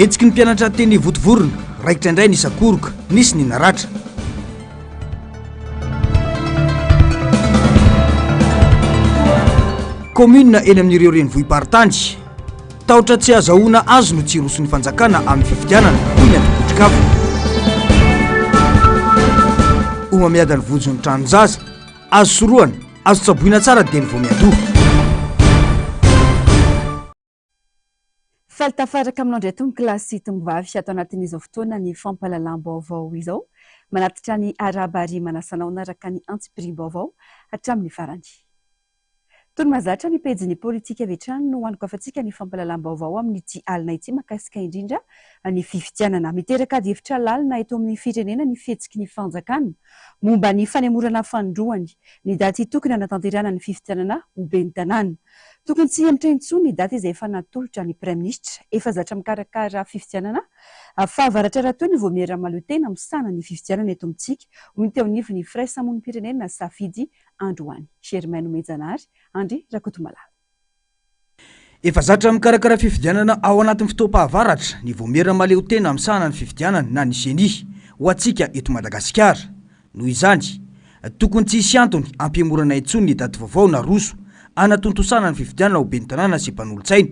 Etsiky ny mpianatra teny votovorona raikitra indray nisy akoroka nisy ny naratra. Commune eny amin'ireo renivohim-paritany tahotra tsy azahoana azo no tsy roson'ny fanjakana amin'ny fifidianana iny antokotrikavo. Omamiadany vojony tranonjaza azo soroana azo tsaboina tsara dia ny vao miadoha. Faltafaraka aminao indray tony kilasy tombovavy atao anatin'izao fotoana ny fampahalalam-baovao izao manatitra ny arabary manasanao naraka ny antsipirim-baovao hatramin'ny farany. Tony mazatra ny pejin'ny politika avy hatrany no hoaniko afatsika ny fampahalalam-baovao amin'ny tsy alina ity makasika indrindra ny fifidianana. Miteraka ady hevitra lalina eto amin'ny firenena ny fihetsiky ny fanjakana momba ny fanemorana fandroany ny daty tokony hanatanterana ny fifidianana ho ben'ny tanàna. Tokony tsy hiemitra intsony ny daty izay efa natolotra ny praiministra efa zatra mikarakara fifidianana fahavaratra raha toy ny voamiera maloha tena misana ny fifidianana eto amintsika ho teo nivo ny firaisamon'nym-pirenena safidy androany. Germaine Mejanary, Andry Rakotomala. Efa zatra mikarakara fifidianana ao anatin'ny fotoam-pahavaratra ny voamiera maleo tena misana ny fifidianana na ny genie ho antsika eto Madagasikara. Noho izany tokony tsy hisy antony ampemorana intsony ny daty vaovao na roso anatontosana ny fifidianana ho ben'ny tanàna sy mpanolontsaina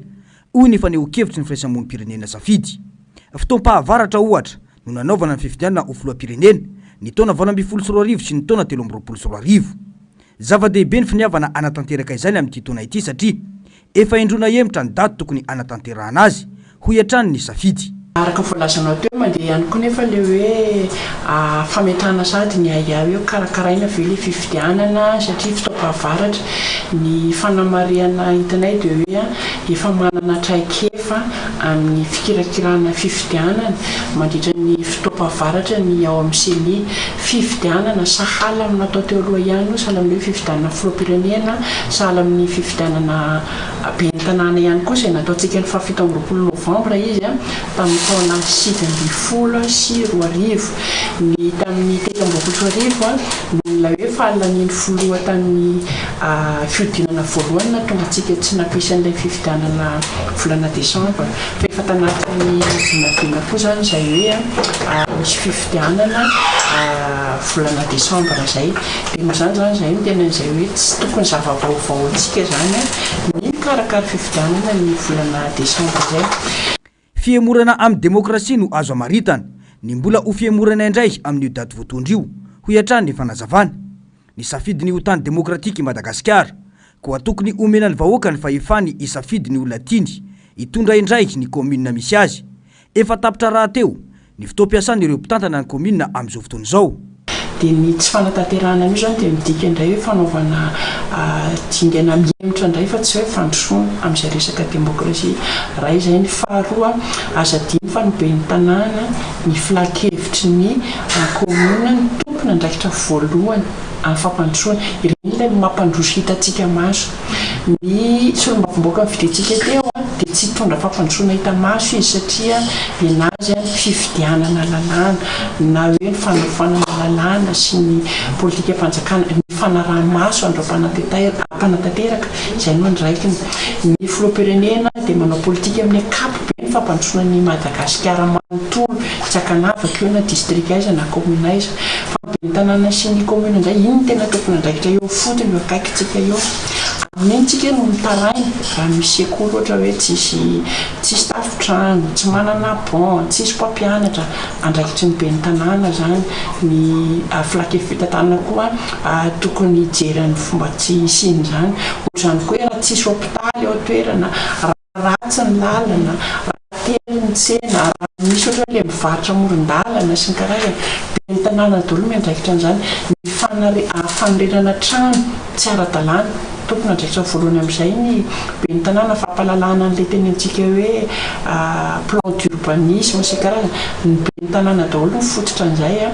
hoy ny faneho-kevitry ny firaisamon'nym-pirenena safidy. Fotoam-pahavaratra ohatra no nanaovana ny fifidianana ho filoham-pirenena ny taona 2024 sy ny taona 2024. Zava-dehibe ny finiavana anatanteraka izany amin'ity taona ity satria efa endrona hemitra ny daty tokony anatanterahana azy ho hiatrany ny safidy. Araka volazanao teo mandeha ihany koa nefa le hoe fametrahana sady ny aiao eo karakaraina ve le fifidianana satria fotoam-pahavaratra ny fanamariana hitanay dia hoe efa manana traikefa amin'ny fikirakirana fifidianana mandritra ny fotoam-pahavaratra ny ao amin'ny seni fifidianana sahala amin'ny natao teo aloha ihany sahala amin'ny fifidianana filoham-pirenena sahala amin'ny fifidianana ben'ny tanàna ihany koa izay nataontsika ny 17 Novambra izy tamin'ny taona 2010 sy 2012 ny tamin'ny 2013 no la hoe fahalaniny foloa tamin'ny fiodinana voalohany na tonga antsika tsy nampisy an'ilay fifidianana volana Desambra fa efa tanatin'ny vinavina koa zany izay hoe misy fifidianana volana Desambra zay dia mazany zany zay no tena izay hoe tsy tokony zava-baovao antsika zany ny karakara fifidianana ny volana Desambra zay. Fiemorana amin'ny demokrasia no azo amaritana ny mbola ho fiemorana indray amin'io daty voatondra io ho hiatrany ny fanazavana. Ny safidy ny ho tany demokratika i Madagasikara koa tokony omena ny vahoaka ny fahefany isafidy ny olona tiany hitondra indray ny commune misy azy. Efa tapitra raha teo ny fotoam-piasan'ireo mpitantana ny commune amin'izao fotoana izao. Dia ny tsy fanatanterahana io zany dia midika indray hoe fanaovana dingana mihemitra indray fa tsy hoe fandrosoana amin'izay resaka demokrasia. Raha izay ny faharoa azadiny fa ny ben'ny tanàna ny filakevitry ny commune ny tompona andraikitra voalohany amin'ny fampandrosoana ireny ilay mampandroso hitantsika maso. Ny solombavomboaka ny vidintsika teo dia tsy hitondra fampandrosoana hita maso izy satria enazy fifidianana lalàna na hoe ny fanofanana lalàna sy ny politika fanjakana ny fanaraha-maso andro-panatanteraka izay no andraikiny. Ny filoham-pirenena dia manao politika amin'ny akapobe ny fampandrosoana ny Madagasikara manontolo tsy akanavaka eo na distrika aiza na commune aiza fa ben'ny tanàna sy ny commune indray iny tena tokony andraikitra eo fotony eo akaikitsika eo. Amin'intsika no mitaraina raha misy sekoly ohatra hoe tsisy tafitrano, tsy manana pont, tsisy mpampianatra andraikitry ny ben'ny tanàna zany. Ny filakevim-pitantanana koa tokony hijeran'ny fomba tsy hisiny zany. Ohatr'izany koa raha tsisy hôpitaly ao toerana, raha ratsy ny lalana, raha telo ny tsena, raha misy ohatra hoe le mivarotra amoron-dalana sy ny karazany ben'ny tanàna daholo miandraikitra an'izany. Ny fanorenana trano tsy ara-dalàna tokony andraikitra voalohany amin'izay ny ben'ny tanàna fampalalana an'ilay tenentsika hoe plan d'urbanisme sy karazana ny ben'ny tanàna daholo ny fototra an'izay dia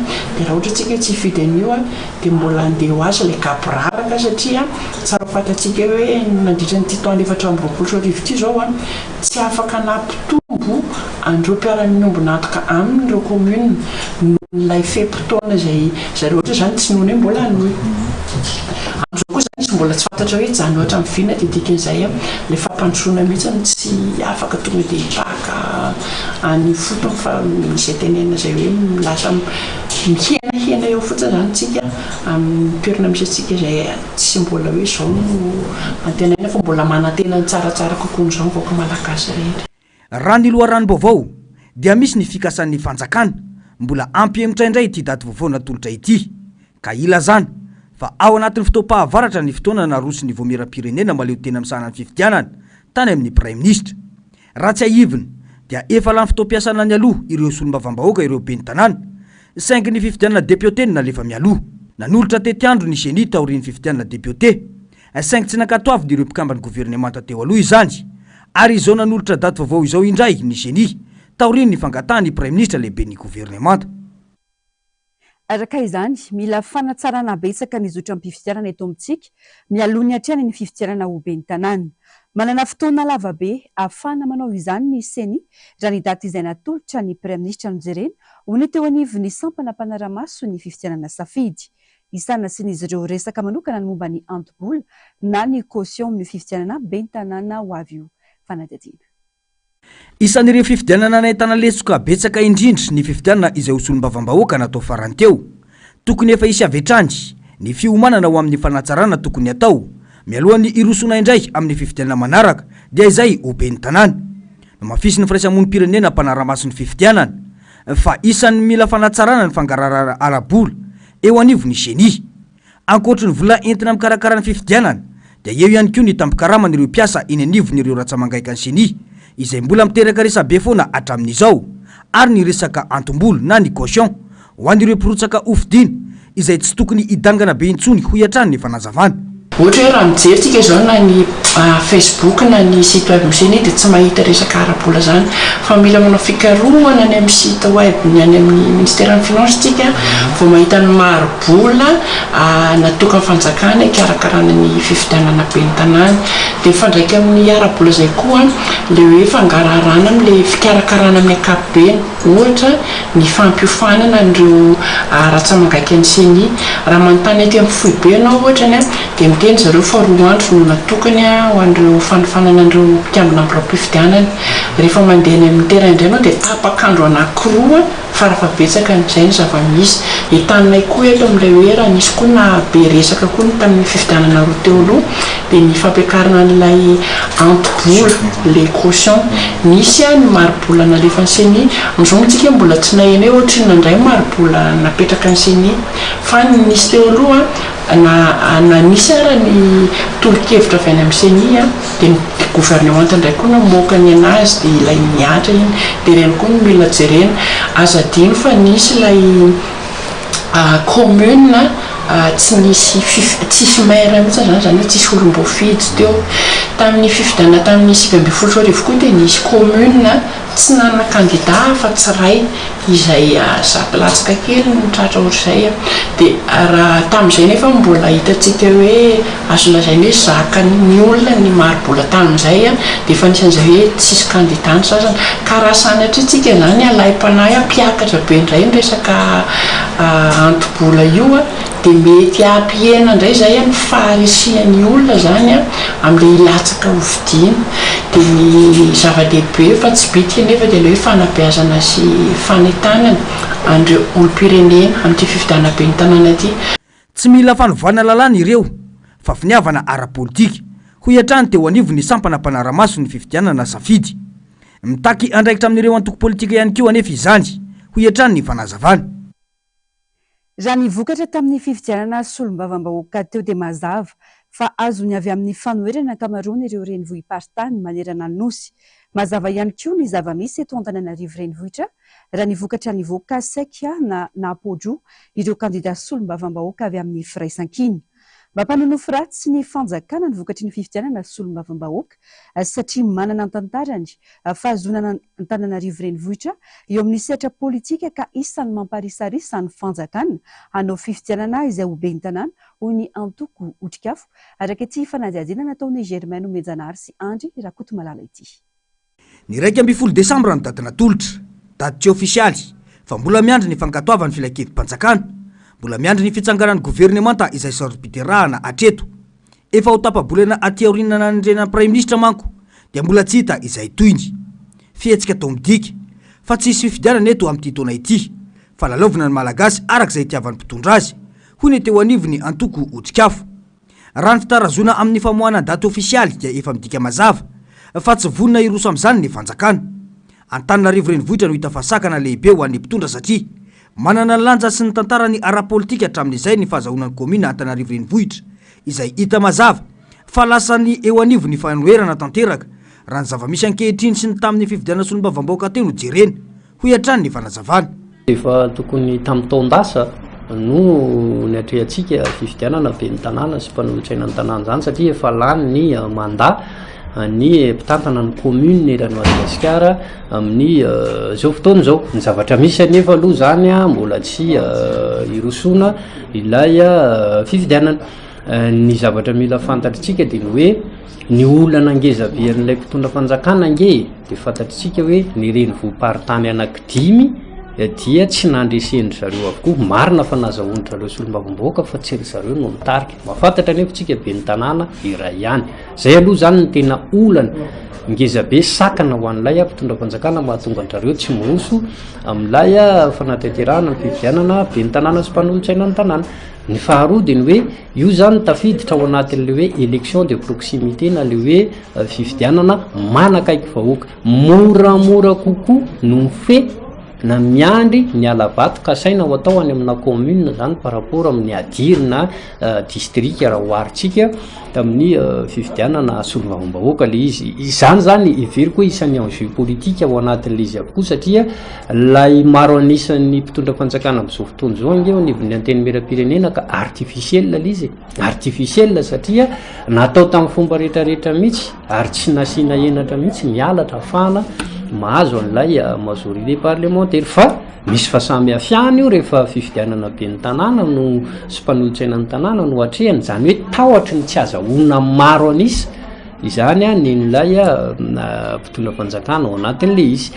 raha ohatra tsika tsy hifidy an'io dia mbola andeha ho azy ilay gaboraraka satria tsara fantatsika hoe nandritra nyity taona 2024 ity zao tsy afaka nampitombo andreo mpiara-minombona antoka amin'ireo commune nohon'ilay fempotoana izay zareo ohatra zany tsy nohony hoe mbola anohy. am'izao koa zany izy mbola tsy fantatra hoe jany ohatra mivina de dikan'izay le fampandrosoana mihitsy tsy afaka tonga de hipaka any fotony fa misy tenena zay hoe milasa mihenahena eo fotsiny zany tsika amin'ny toerana misy atsika zay tsy mbola hoe zao no antenaina fa mbola manantena ny tsaratsara kokoa n'izao vaoaka malagasy rehetra. Raha ny loharanom-baovao dia misy ny fikasan'ny fanjakana mbola ampihemotra indray ity daty vaovao natolotra ity ka ilazana fa ao anatin'ny fotoam-pahavaratra ny fotoana naroso ny voamera-pirenena maleo tena misanany fifidianana tany amin'ny prime ministre. Raha tsy ahivina dia efa lany fotoam-piasana ny aloha ireo solombavam-bahoaka ireo ben'ny tanàna saingy ny fifidianana député nalefa mialoha nanolotra tetiandro ny génie taorian'ny fifidianana député saingy tsy nankatoavy ireo mpikambany gouvernemanta teo aloha izany ary izao nanolotra daty vaovao izao indray ny génie taoriany ny fangatahany prime ministre lehibe ny gouvernemanta. Araka izany mila fanatsarana betsaka ny zotra ampifidianana eto amintsika mialoha ny hatrany ny fifidianana ho ben'ny tanàna. Manana fotoana lava be ahafahana manao izany ny seni raha ny daty izay natolotra ny prime ministre no jerena ho ny teo anivo ny sampana mpanaramaso ny fifidianana safidy. Isana sy n'izy ireo resaka manokana ny momba ny antobola na ny caution amin'ny fifidianana ben'ny tanàna ho avy io fanadihadiana. Isan'ireo fifidianana nahitana letsoka betsaka indrindra ny fifidianana izay ho solombavam-bahoaka natao farany teo. Tokony efa isy avetrany ny fiomanana ho amin'ny fanatsarana tokony atao mialohan'ny irosona indray amin'ny fifidianana manaraka dia izay ho ben'ny tanàna. No mafisy ny firaisamonim-pirenena mpanaramaso ny fifidianana fa isan'ny mila fanatsarana ny fangarahara arabola eo anivo ny génie. Ankoatra ny vola entina mikarakara ny fifidianana dia eo ihany koa ny tampikarama ireo mpiasa eny anivo n'ireo ratsamangaika ny génie izay mbola miteraka resabe foana hatramin'izao ary ny resaka antombolo na ny caution ho an'ireo mpirotsaka ofidina izay tsy tokony hidangana be intsony ho iatrany ny fanazavana. Ohatra hoe raha mijery zao na ny Facebook na ny site web misy dia tsy mahita resaka arabola zany fa mila manao fikarohana ny amin'ny site web ny any amin'ny ministère ny finance tsika vao mahita ny marobola natokana fanjakana hikarakarana ny fifidianana ben'ny tanàna dia fandraika amin'ny arabola zay koa le hoe fangarahana amin'le fikarakarana amin'ny ankapobeny ohatra ny fampiofanana n'ireo ratsamangaika ny seni raha manontany aty amin'ny foibe ianao ohatrany dia miteny zareo fa 4 andro no natokany ho an'ireo fanofanana an'ireo mpiambina amin'ny raha-pifidianana rehefa mandeha ny amin'ny terrain indray ianao dia tapakandro anankiroa farafabetsaka n'izay ny zava-misy hitanay koa eto amin'ilay hoe raha nisy koa na be resaka koa ny tamin'ny fifidianana roa teo aloha dia ny fampiakarana an'ilay antobola le caution nisy ny marobola nalefa ny seni amin'izao ntsika mbola tsy nahena hoe ohatrany nandray marobola napetraka ny seni fa nisy teo aloha na nisy ara ny tolo-kevitra avy any amin'ny seni dia ny gouvernement indray koa namoaka ny anazy dia ilay miatra iny dia ireny koa no mila jerena azadino fa nisy ilay commune tsy nisy maire mihitsy zany hoe tsisy olom-boafidy teo tamin'ny fifidianana tamin'ny 20 arivo koa dia nisy commune tsy nanana candidat fa tsy ray izay zapolatsaka kely mitratra ohatr'izay dia raha tamin'izay nefa mbola hitantsika hoe azo lazaina hoe zakany olona ny marobola tamin'izay dia efa nisan'izay hoe tsisy candidat ny sasany ka raha sanatra itsika zany alay-panahy mpiakatra be indray ny resaka antobola io dia mety ampihena indray zay ny faharisian'ny olona zany amin'ilay ilatsaka hovidiana dia ny zava-dehibe fa tsy bitika nefa dia le hoe fanabeazana sy fanentanana an'ireo olom-pirenena amin'ity fifidianana ben'ny tanàna ity. Tsy mila fanovana lalàna ireo fa finiavana ara-politika ho iatrany teo anivo ny sampana mpanaramaso ny fifidianana safidy mitaky andraikitra amin'ireo antoko politika ihany koa anefa izany ho iatrany ny fanazavana. Raha nivokatra tamin'ny fifidianana solombavam-bahoaka teo dia mazava fa azony avy amin'ny fanoherana ankamaroany ireo renivohim-paritany manerana ny nosy. Mazava ihany koa ny zava-misy eto Antananarivo renivohitra raha nivokatra nivoaka saika na napodro ireo kandidat solombavam-bahoaka avy amin'ny firaisan-kiny. Mba mpanonofo ratsy ny fanjakana nivokatry ny fifidianana solombavam-bahoaka satria manana ny tantarany fahazonana Antananarivo renivohitra eo amin'ny sehatra politika ka isan'ny mamparisarisa ny fanjakana hanao fifidianana izay ho ben'ny tanàna hoy ny antoko otrikafo araka ity fanadihadiana nataony Germaine Mejanary sy Andry Rakotomalala ity. Ny 12 Desambra ny daty natolotra, daty tsy ofisialy fa mbola miandry ny fankatoavany filan-kevim-panjakana. mbola miandry ny fitsanganan'ny gouvernemanta izay saropiterahana atreto. Efa ho tapabolana aty aorinana nandrena prime ministre manko dia mbola tsy hita izay toyny. Fihetsika tao midika fa tsisy fifidianana eto amin'ity taona ity, fa lalaovina ny malagasy arak'izay itiavan'ny mpitondra azy, hoy ny teo anivony Antoko Otrikafo. Raha ny fitarazona amin'ny famoahana daty ofisialy dia efa midika mazava fa tsy vonina iroso amin'izany ny fanjakana. Antananarivo renivohitra no hita fa sakana lehibe ho an'ny mpitondra satria manana ny lanja sy ny tantarany ara-politika hatramin'izay ny fahazahonan'ny komina Antananarivo renivohitra izay hita mazava fa lasany eo anivo ny fanoherana tanteraka raha ny zava-misy ankehitriny sy ny tamin'ny fifidianana solombavam-bahoaka teo no jerena, hoy hatrany ny fanazavana. Efa tokony tamin'ny taon-dasa no ny atrehantsika fifidianana be ny tanàna sy mpanolotsaina ny tanàna zany satria efa lany ny mandat ny mpitantana ny commune eran'ny Madagasikara amin'ny zao fotoana zao. Ny zavatra misy anefa aloha zany mbola tsy irosona ilay fifidianana. Ny zavatra mila fantatritsika dia ny hoe ny olana angezabe an'ilay mpitondra fanjakana nge dia fantatritsika hoe ny renivohim-paritany anankidimy dia tsy nandresendry zareo avokoa. Marina fa nazahoandry zareo solombavam-bahoaka fa tsy ry zareo no mitarika. Mahafantatra nefa tsika be ny tanàna iray ihany. Zay aloha zany ny tena olana ngezabe sakana ho an'ilay mpitondra fanjakana mahatonga an'zareo tsy miroso amin'ilay fanatanterahana ny fifidianana be ny tanàna sy mpanolotsaina ny tanàna. Ny faharoa dia ny hoe io zany tafiditra ao anatin'le hoe élection de proximité na le hoe fifidianana manakaiky vahoaka. Moramora kokoa no mife na miandry ny alabato kasaina ho atao any amina commune zany par rapport amin'ny adirina district raha oharitsika tamin'ny fifidianana solombavam-bahoaka le izy. Izany zany iveriko hoe isan'ny enjeu politique ao anatin'le izy avokoa satria lay maro anisan'ny mpitondra fanjakana amin'izao fotoana zao ange nivony anteny meram-pirenena ka artificiel le izy. Artificiel satria natao tamin'ny fomba rehetrarehetra mihitsy ary tsy nasiana henatra mihitsy mialatra afahana mahazo an'ilay majorité parlementaire. Fa misy fahasamihafiana io rehefa fifidianana be ny tanàna no sy mpanolotsaina ny tanàna no hatrehany, zany hoe tahotra ny tsy azahoana maro anisa izany nylay mpitondra fanjakana ao anatin'le izy.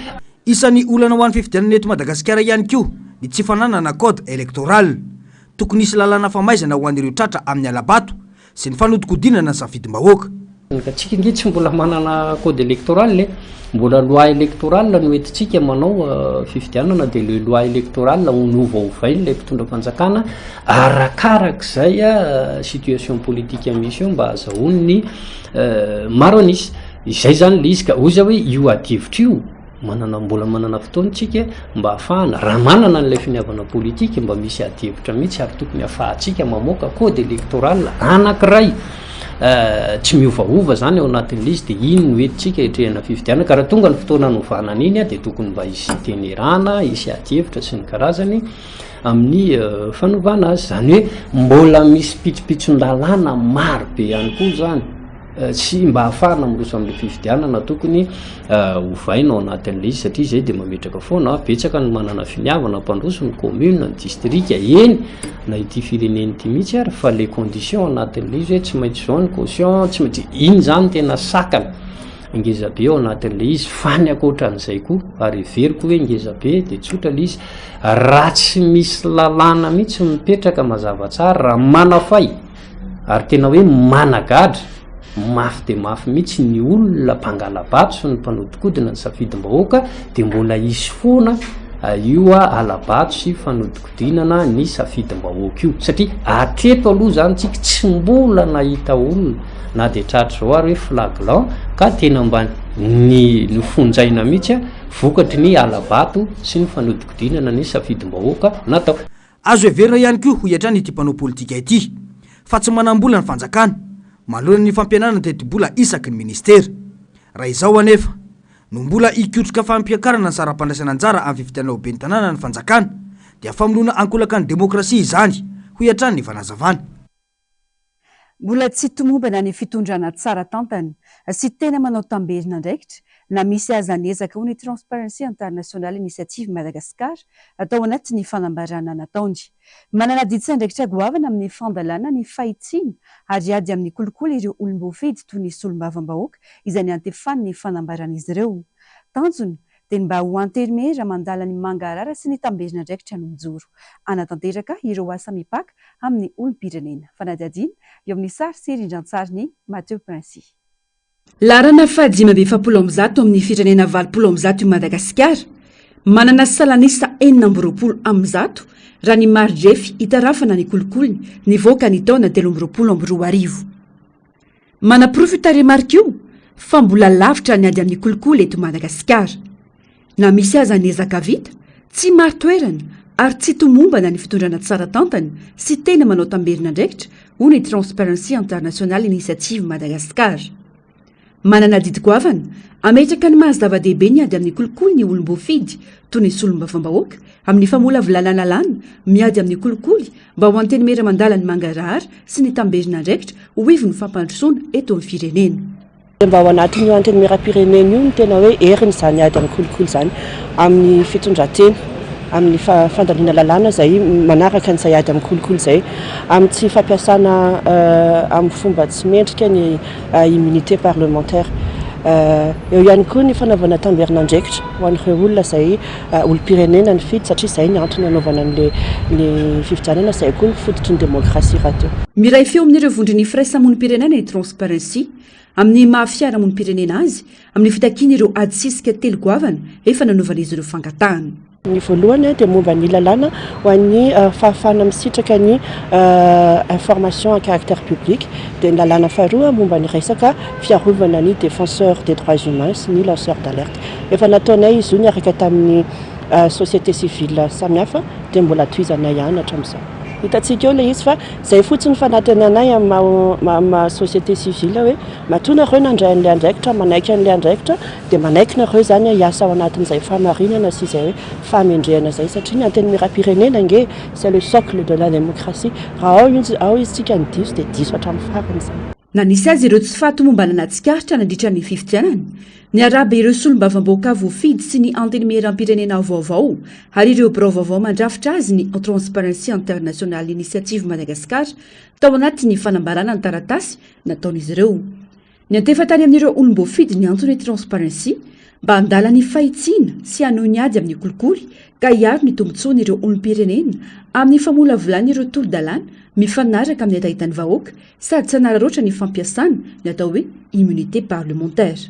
Isan'ny olana ho an'ny fifidianana eto Madagasikara ihany koa ny tsy fananana code électoral. Tokony isy lalàna famaizana ho an'ireo tratra amin'ny alabato sy ny fanodikodinana ny safidim-bahoaka. Tsika nge tsy mbola manana code électoral, mbola loi électoral no entintsika manao fifidianana dia le loi électoral ho novaovainy ilay mpitondra fanjakana arakarak'izay situation politique misy eo mba azahoany ny maro anisy. Izay zany le izy ka oza hoe io adivitra io mbola manana fotoantsika mba ahafahana raha manana n'ilay finiavana politique mba misy adivitra mihitsy ary tokony ahafahantsika mamoaka code électoral anankiray tsy miovaova zany ao anatin'le izy. Dia iny no entintsika hitrehana fifidianana ka raha tonga ny fotoana novanana iny dia tokony mba hisy tenerana, hisy adivitra sy ny karazany amin'ny fanovana azy. Zany hoe mbola misy pitsopitson-dalàna maro be ihany koa zany tsy mba ahafahana miroso amin'ny fifidianana tokony hovaina ao anatin'le izy satria zay dia mametraka foana betsaka ny manana finiavana mpandroso ny commune ny district eny na ity fireneny ity mihitsy ary fa les conditions anatin'le izy hoe tsy maintsy zao ny caution tsy maintsy iny zany tena sakana ngezabe ao anatin'le izy. Fa ny akoatran'izay koa ary veriko hoe ngezabe dia tsotra le izy raha tsy misy lalàna mihitsy mipetraka mazava tsara raha manafay ary tena hoe managadra mafy dia mafy mihitsy ny olona mpangalabato sy ny mpanodikodina ny safidim-bahoaka dia mbola isy foana io alabato sy fanodikodinana ny safidim-bahoaka io satria atreto aloha zany tsika tsy mbola nahita olona na dia tratra zao ary hoe flaglan ka tena mba ny fonjaina mihitsy vokatry ny alabato sy ny fanodikodinana ny safidim-bahoaka natao. Azo heverina ihany koa ho hiatrany ity mpanao politika ity fa tsy manambola ny fanjakana manoloana ny fampianarana tetibola isaky ny ministera. Raha izao anefa no mbola ikotroka fampiakarana ny sara-pandraisana anjara amin'ny fifidianana ho be ny tanàna ny fanjakana dia famonoana ankolaka ny demokrasia izany, ho hiatrany ny fanazavana. Mbola tsy tomombana ny fitondrana tsara tantany sy tena manao tamberina andraikitra na misy azanezaka ho ny Transparency International Initiative Madagascar atao anatin'ny fanambarana nataony. Manana diditsy andraikitra goavana amin'ny fandalana ny fahitsiana ary ady amin'ny kolikoly ireo olom-boafidy toy ny solombavam-bahoaka izay ny antefan'ny fanambaran'izy ireo. Tanjony dia mba ho antely raha mandala ny mangarara sy ny tambezina ndraikitra no mijoro anatanteraka ireo asa mipaka amin'ny olom-pirenena fanadihadiana eo amin'ny sary sy rindran-tsariny Mathieu Princy. Larana faha-150 amin'ny firenena 20 i Madagasikara manana salanisa 420 raha ny marjefy hitarafana ny kolokolony nivoaka ny taona 2022. Manaprofita remarika io fa mbola lavitra ny ady amin'ny kolikoly eto Madagasikara. Na misy aza nezaka vita, tsy maro toerana ary tsy tomombana ny fitondrana tsara tantany sy tena manao tamberina ndraikitra hoy ny Transparency International Initiative Madagasikara. Manana didy-goavana ametraka ny mahazava-dehibe ny ady amin'ny kolikoly ny olom-boafidy toy ny solombavam-bahoaka amin'ny famolavolana lana miady amin'ny kolikoly mba ho anteny mera mandala ny mangarahara sy ny tamberina ndraikitra ho ivo ny fampandrosoana eto amin'ny firenena. Mba ao anatin'io anteny mera-pirenena io ny tena hoe eriny izany ady amin'ny kolikoly izany amin'ny fitondran-tena amin'ny fandalina lalàna izay manaraka n'izay ady amin'ny kolikoly izay amin'ny tsy fampiasana amin'ny fomba tsy mendrika ny immunité parlementaire. Eo ihany koa ny fanaovana tamberina ndraikitra ho an'ireo olona izay olom-pirenena ny fidy satria izay ny antony anaovana ny fifidianana izay koa ny fototry ny demokrasia raha teo. Miray feo amin'ireo vondrony firaisamonim-pirenena ny Transparency amin'ny mahafiara-monim-pirenena azy amin'ny fitakiana ireo ady sisika telo goavana efa nanaovana izy ireo fangatahana. Ny voalohany dia momba ny lalàna ho an'ny fahafahana misitraka ny information à caractère public dia ny lalàna faharoa momba ny resaka fiarovana ny défenseur des droits humains sy ny lanceur d'alerte. Efa nataonay izy io niaraka tamin'ny société civile samihafa dia mbola tohizana ihany hatramin'izao. Hitantsika eo ilay izy fa izay fotsiny fanatana anay amin'ny société civile hoe matona ireo nandray an'ilay andraikitra manaiky an'ilay andraikitra dia manaiky nareo izany hiasa ao anatin'izay famarinana sy izay hoe famendrehana izay satria ny anteny mera-pirenena nge c'est le socle de la démocratie raha ao izy tsika ny diso dia diso hatramin'ny farany izany. Na nisy azy ireo tsy fahatomombana anatsikaritra nandritra ny fifidianana ny araba ireo solombavam-bahoaka voafidy sy ny anteny mera-pirenena vaovao ary ireo birao vaovao mandrafitra azy ny Transparency International Initiative Madagasikara tao anaty ny fanambarana ny taratasy nataon'izy ireo. Ny antefatany amin'ireo olom-boafidy ny antony Transparency mba handala ny fahitsiana sy hanohy ny ady amin'ny kolikoly ka hiaro ny tombontsoana ireo olom-pirenena amin'ny famolavolana ireo tolo-dalàna mifanaraka amin'ny atahitan'ny vahoaka sady tsy hanararoatra ny fampiasana ny atao hoe immunité parlementaire.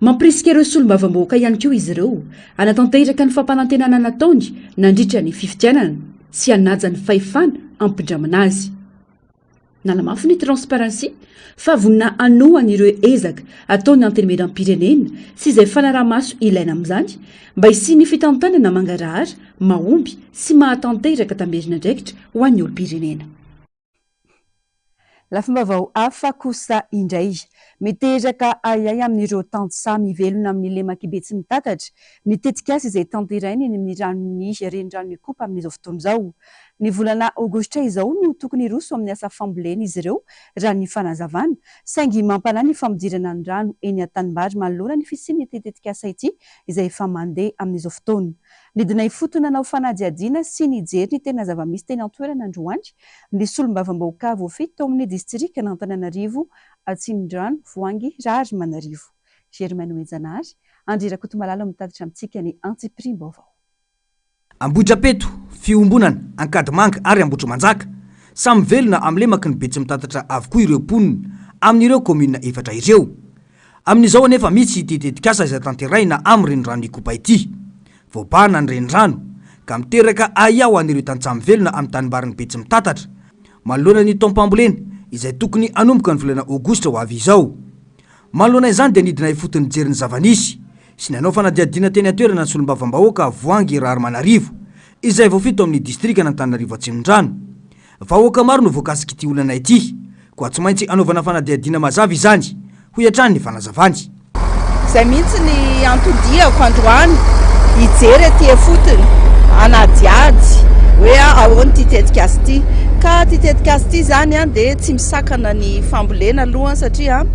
Mampirisika ireo solombavam-bahoaka ihany koa izy ireo anatanteraka ny fampanantenana nataony nandritra ny fifidianana sy hanaja ny fahefana ampindramana azy. Nalamafy ny Transparency fa vonina anohany ireo ezaka ataony anteny mera-pirenena sy izay fanaraha-maso ilaina amin'izany mba hisia ny fitantanana mangarahara mahomby sy mahatanteraka tamberina ndraikitra ho an'ny olom-pirenena. Lafim-baovao hafa kosa indray miteraka ayay amin'ireo tantsa mivelona amin'ny lema-kibe tsy mitatatra ny tetika azy izay tanty irainy ny amin'ny ranony renirano mikopa amin'izao fotoana izao. Ny volana aogositra izao no tokony roso amin'ny asa fambolena izy ireo raha ny fanazavana saingy mampanahy ny famodirana ny rano eny an-tanimbary manoloana ny fisian'ny tetika asa ity izay efa mandeha amin'izao fotoana. Nidina ifotona nanao fanadihadiana sy nijery ny tena zava-misy teny an-toerana androany ny solombavam-bahoaka voafidy tao amin'ny distrika n'Antananarivo Atsimondrano Voangy Rary Manarivo. Germaine Oenjanary Andrirakoto Malala mitatitra amintsika ny Antsiprimbovao. Ambohidrapeto, fiombonana, ankadimanga ary ambotro manjaka samy velona amin'ny lemaky ny be tsy mitatatra avokoa ireo mponina amin'ireo komina efatra ireo. Amin'izao anefa misy tetikasa izay tanteraina amin'ny renirano ikopa ity. Voabahana ny renirano ka miteraka ayaho an'ireo tantsamy velona amin'ny tanimbariny be tsy mitatatra manoloana ny taom-pambolena izay tokony anomboka ny volana aogositra ho avy izao. Manoloana izany dia nidina ifotony jeriny zavanisy sy nanao fanadihadiana teny atoerana ny solombavam-bahoaka Voangy Rary Manarivo izay voafito amin'ny distrika n'Antananarivo Atsimondrano. Vahoaka maro no voakasiky ity olana ity koa tsy maintsy anaovana fanadihadiana mazava izany ho iatrany ny fanazavany. Izay mihitsy ny antodiako androany hijery aty fotony anadiady hoe ahoany ty tetikasa ity ka ty tetikasa ity zany dia tsy misakana ny fambolena aloha satria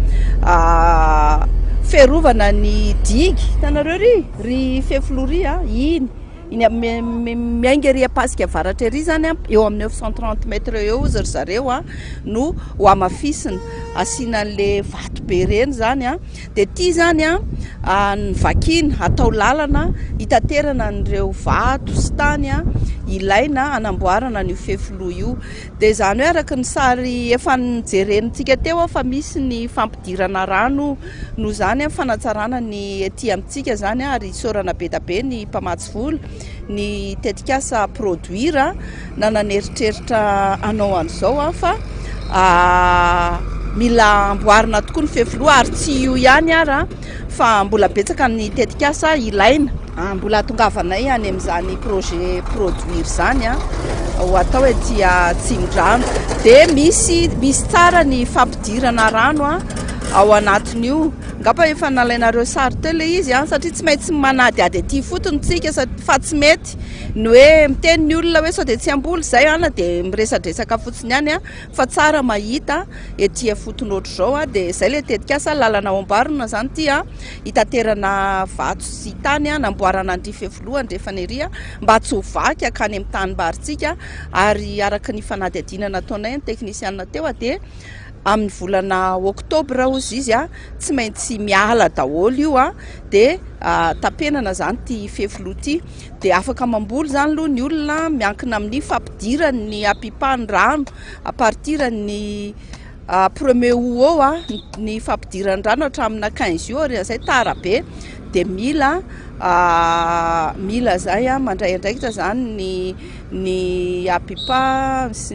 ferovana ny digy tanareo ry fefloria iny miainga ery Pasika avaratra ery zany eo amin'ny 930 metre eo ry zareo no ho amafisina asiana an'le vato be reny zany de ty zany ny vakina atao lalana hitaterana an'ireo vato sy tany ilaina anamboarana ny fefilo io de zany hoe araka ny sary efa nijerenitsika teo fa misy ny fampidirana rano no zany fanatsarana ny ety amintsika zany ary sorana be da be ny mpamatsy vola ny tetikasa produire nananeritreritra anao an'izao fa mila amboarina tokoa ny fefilo ary tsy io ihany ara fa mbola betsaka ny tetikasa ilaina mbola tongavanay any amin'izany projet produire zany ho atao ety Tsimorano de misy tsara ny fampidirana rano ao anatin'io ngapa efa nalainareo sary teo le izy satria tsy maintsy manady ady aty fotony tsika fa tsy mety ny hoe miteny ny olona hoe sao de tsy amboly zay de miresadresaka fotsiny ihany fa tsara mahita ety fotony ohatr' zao de zay le tetikasa lalana ao amboarina zany ty hitaterana vato sy tany namboarana an'ity fefoloany rehefa nery mba tsy ho vaky akany amin'ny tanimbary-tsika ary araka ny fanady adina nataonay ny teknisianina teo de amin'ny volana oktobra ozy izy tsy maintsy miala daholo io de tapenana zany ty fefilo ty de afaka mamboly zany aloha ny olona miankina amin'ny fampidirany ny apipahany rano à partir ny 1er août ny fampidirany rano hatramina 15 jours zay tara be de mila zay mandray andraikitra zany ny apipa sy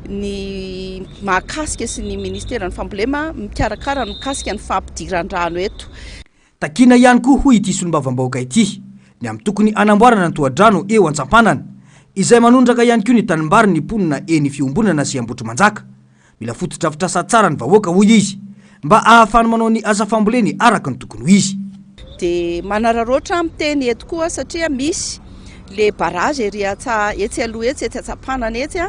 ny mahakasika sy ny ministera ny fambolema mikarakara mikasika ny fampidiran-drano eto takina ihany koa hoy ity solombavam-bahoaka ity ny amin'ny tokony anamboarana ny tohadrano eo an-tsampanana izay manondraka ihany koa ny tanimbary ny mponina eny fiombonana sy ambotry manjaka mila fotodrafitrasa tsara ny vahoaka hoy izy mba ahafany manao ny asa famboleny araka ny tokony ho izy de manararoatra miteny eto koa satria misy le barage ery etsy aloha etsy atsapanana etsy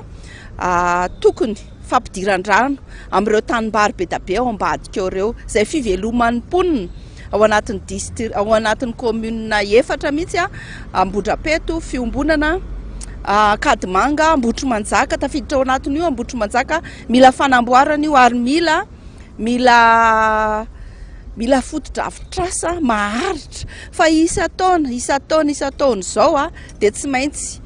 tokony fampidiran-drano amin'ireo tanimbary be da be ao ambadika eo reo zay fiveloman'ny mponina ao anatin'ny district ao anatin'ny commune 4 mihitsy Ambodrapeto fiombonana Kadimanga Ambotry Manjaka tafiditra ao anatin'io Ambotry Manjaka mila fanamboarana io ary mila fotodrafitrasa maharitra fa isa taona zao de tsy maintsy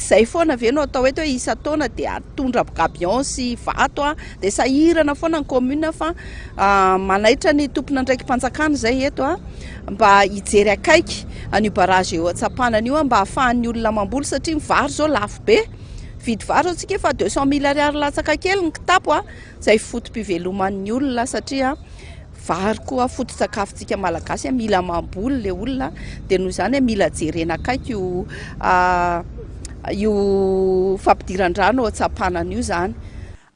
zay foana ve no atao eto hoe isa taona de atondra gabion sy vato de sahirana foana ny commune fa manaitra ny tompona ndraiky mpanjakana zay eto mba hijery akaiky an'io barage eo atsapanana io mba ahafahan'ny olona mamboly satria vary zao lafo be vidy vary zao tsika fa 200 000 ariary latsaka kely ny kitapo zay fotom-piveloman'ny olona satria vary koa foto-tsakafontsika malagasy mila mamboly le olona de noho izany mila jerena akaiky io fampidiran-drano ao atsapanana io zany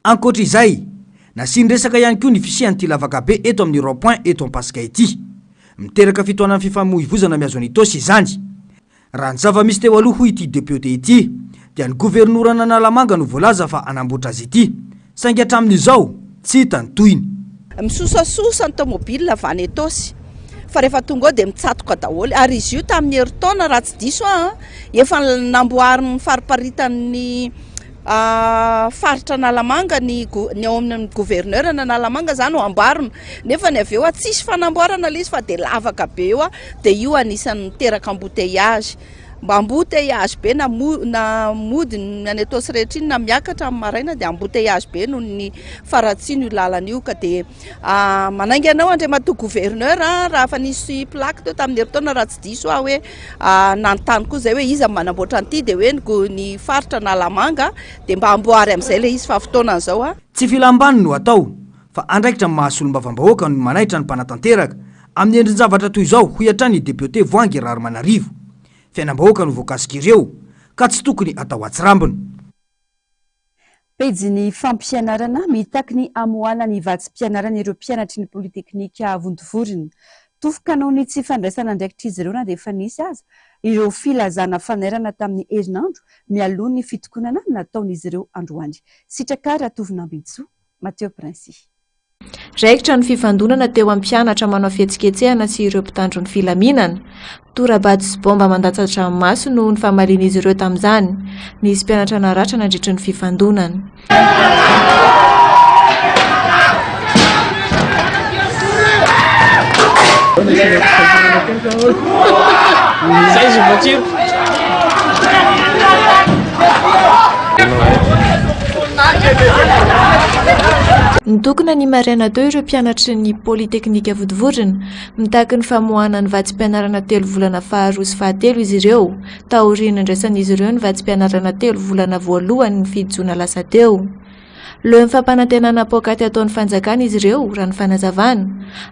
ankoatra izay nasiny resaka ihany koa ny fisian'ity lavaka be eto amin'ny rond-point eto am-pasika ity miteraka fitoanan'ny fifamoivozana miazo an'itosy izany raha ny zava-misy teo aloha hoy ity député ity dia ny governorana Analamanga no voalaza fa anamboatra azy ity saingy hatramin'izao tsy hita ny toyiny misosasosa ny tomobile avany etosy fa rehefa tonga ao de mitsatoka daholo ary izy io tamin'ny herintaona raha tsy diso efa namboariny fariparitan'ny faritra Analamanga ny ao amin'ny gouverneur na Analamanga zany ho amboarina nefa ny avy eo tsisy fanamboarana le izy fa de lavaka be eo de io anisan'ny miteraka embouteillage mba embouteillage be na mody any atosy rehetra iny na miakatra amin'ny maraina de embouteillage be noho ny faratsiny io lalana io ka de manaingy anao andriamatoa gouverneur raha fa nisy plaque teo tamin'ny herintaona raha tsy diso hoe nanontany koa zay hoe iza manamboatra an'ity de hoe ny faritra Analamanga de mba amboary amin'izay le izy fa fotoana zao tsy filambany no atao fa andraikitra mahasolombavambahoaka no manaitra ny mpanatanteraka amin'ny endriny zavatra toy izao hoy hatrany député Voangy Raromanarivo fiainam-bahoaka no voakasika ireo ka tsy tokony atao atsirambina pejy fampianarana mitaky ny amoana ny vatsim-pianarana ireo mpianatry ny politeknika Vontovorona tofoka ny tsy fandraisana ndraikitra izy ireo na dia efa nisy aza ireo filazana fanairana tamin'ny herinandro mialoha ny fitokonana nataon'izy ireo androany sitraka raha tovinambitso Mateo Princy raikitra ny fifandonana teo amin'ny mpianatra manao fihetsiketsehana sy ireo mpitandro ny filaminana. Torabady sy bomba mandatsatra maso no ny famalian'izy ireo tamin'izany. Nisy mpianatra naratra nandritra ny fifandonana. Nitokana ny maraina teo ireo mpianatry ny Polytechnika Vodivodrina mitaky ny famoahana ny vatsim-pianarana 3 volana faharoa sy fahatelo izy ireo. Taoriana ndraisan'izy ireo ny vatsim-pianarana 3 volana voalohany ny fidijona lasa teo. Leo ny fampanantenana pokaty ataon'ny fanjakana izy ireo raha ny fanazavana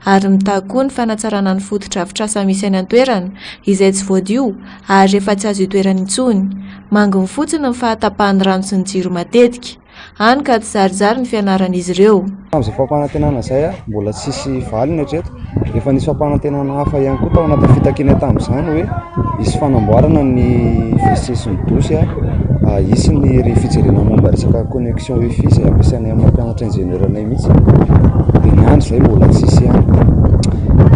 ary mitaky koa ny fanatsarana ny fototra-avitrasa misy any an-toerana izay tsy voadio ary efa tsy azo itoerana intsony. Mangony fotsiny ny fahatapahany rano sy ny jiro matetika. Hany ka tsy zarizary ny fianaran'izy ireo. Amin'izay fampanantenana izay mbola tsisy valiny hatreto. Efa nisy fampanantenana hafa ihany koa tao anaty fitakiana tamin'izany hoe isy fanamboarana ny WC sy ny dosy isy ny ry fijerena momba resaka connexion wifi izay ampiasainay amin'ny mpianatra ingénieuranay mihitsy. Dia ny andro izay mbola tsisy ihany.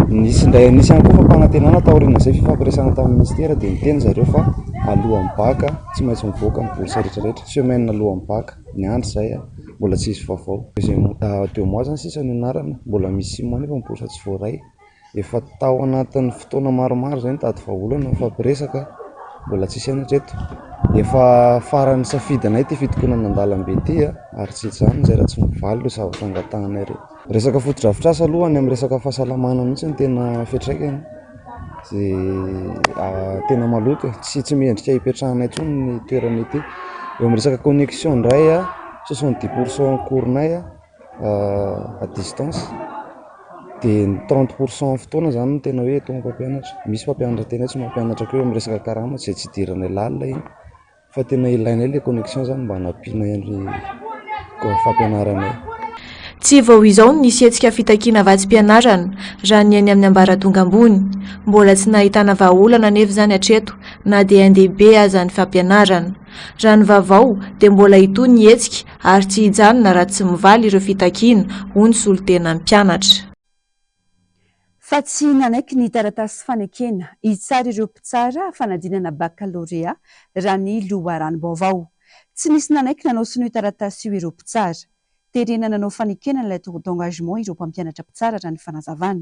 Nisy ihany koa fampanantenana taoriana izay fifampiresana tamin'ny ministera dia niteny zareo fa alohan'ny baka tsy maintsy mivoaka ny bourse rehetrarehetra. Semaine alohan'ny baka ny andro izay mbola tsisy vaovao. Deux mois zany sisa ny anarana mbola misy manefa ny bourse tsy voaray. Efa tao anatin'ny fotoana maromaro zay nitady vahaolana mifampiresaka mbola tsisy any hatreto. Efa farany safidinay ty fitokonana an-dalambe ty ary tsy izany zay raha tsy mivaly lo zavatra angatahanay ireo. Resaka fototra-avitrasa alohany amin'ny resaka fahasalamana mihitsy ny tena fiantraikany. Tena maloto tsy mendrika hipetrahanay intsony ny toerana ity. Eo amin'ny resaka connexion indray 70% cournay à distance dia 30% fotoana zany no tena hoe atao mpampianatra. Misy mpampianatra tena tsy mampianatra koa eo amin'ny resaka karama izay tsy idiranay lalina iny fa tena ilainay ilay connexion zany mba hanampianay ny fampianaranay. Tsy vao izao nisy hetsika fitakiana vatsim-pianarana raha ny any amin'ny ambaratonga ambony. Mbola tsy nahitana vahaolana nefa zany hatreto na dia andehibe aza ny fampianarana. Raha ny vaovao dia mbola itony ny hetsika ary tsy hijanona raha tsy mivaly ireo fitakiana hoy ny solitena ny mpianatra. Fa tsy nanaiky ny taratasy fanekena hitsara ireo mpitsara fanadinana baccalauréat raha ny loharanom-baovao. Tsy nisy nanaiky nanao sinoa taratasy io ireo mpitsara. Terena nanao fanekena ny lettre d'engagement ireo mpampianatra mpitsara raha ny fanazavana.